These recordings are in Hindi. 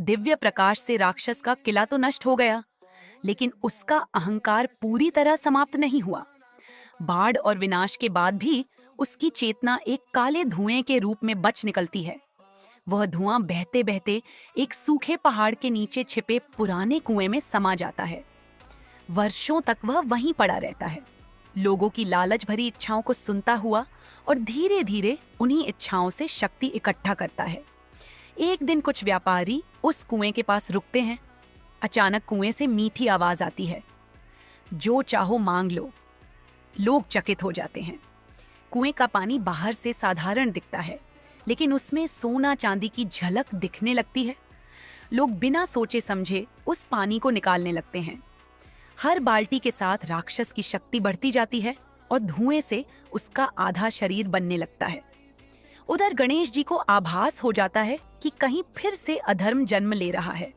दिव्य प्रकाश से राक्षस का किला तो नष्ट हो गया, लेकिन उसका अहंकार पूरी तरह समाप्त नहीं हुआ। बाढ़ और विनाश के बाद भी उसकी चेतना एक काले धुएं के रूप में बच निकलती है। वह धुआं बहते बहते एक सूखे पहाड़ के नीचे छिपे पुराने कुएं में समा जाता है। वर्षों तक वह वहीं पड़ा रहता है, लोगों की लालच भरी इच्छाओं को सुनता हुआ और धीरे धीरे उन्हीं इच्छाओं से शक्ति इकट्ठा करता है। एक दिन कुछ व्यापारी उस कुएं के पास रुकते हैं। अचानक कुएं से मीठी आवाज आती है, जो चाहो मांग लो। लोग चकित हो जाते हैं। कुएं का पानी बाहर से साधारण दिखता है, लेकिन उसमें सोना चांदी की झलक दिखने लगती है। लोग बिना सोचे समझे उस पानी को निकालने लगते हैं। हर बाल्टी के साथ राक्षस की शक्ति बढ़ती जाती है और धुएं से उसका आधा शरीर बनने लगता है। उधर गणेश जी को आभास हो जाता है कि कहीं फिर से अधर्म जन्म ले रहा है।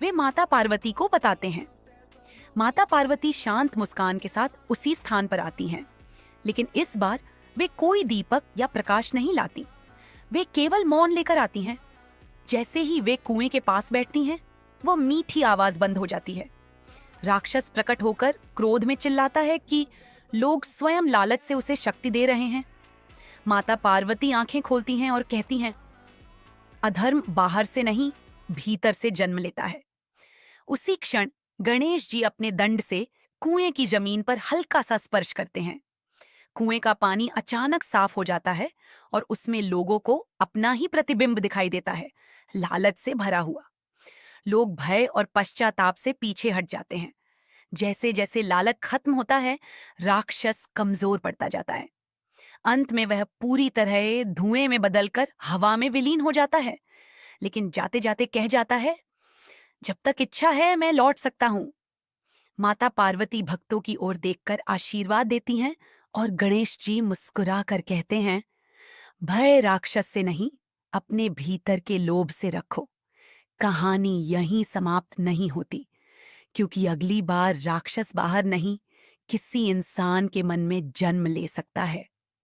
वे माता पार्वती को बताते हैं। माता पार्वती शांत मुस्कान के साथ उसी स्थान पर आती हैं, लेकिन इस बार वे कोई दीपक या प्रकाश नहीं लाती। वे केवल मौन लेकर आती हैं। जैसे ही वे कुएं के पास बैठती हैं, वो मीठी आवाज बंद हो जाती है। राक्षस प्रकट होकर क्रोध में चिल्लाता है कि लोग स्वयं लालच से उसे शक्ति दे रहे हैं। माता पार्वती आंखें खोलती हैं और कहती हैं, अधर्म बाहर से नहीं, भीतर से जन्म लेता है। उसी क्षण गणेश जी अपने दंड से कुएं की जमीन पर हल्का सा स्पर्श करते हैं। कुएं का पानी अचानक साफ हो जाता है और उसमें लोगों को अपना ही प्रतिबिंब दिखाई देता है, लालच से भरा हुआ। लोग भय और पश्चाताप से पीछे हट जाते हैं। जैसे जैसे लालच खत्म होता है, राक्षस कमजोर पड़ता जाता है। अंत में वह पूरी तरह धुएं में बदलकर हवा में विलीन हो जाता है, लेकिन जाते जाते कह जाता है, जब तक इच्छा है मैं लौट सकता हूँ। माता पार्वती भक्तों की ओर देखकर आशीर्वाद देती हैं और गणेश जी मुस्कुरा कर कहते हैं, भय राक्षस से नहीं, अपने भीतर के लोभ से रखो। कहानी यहीं समाप्त नहीं होती, क्योंकि अगली बार राक्षस बाहर नहीं, किसी इंसान के मन में जन्म ले सकता है।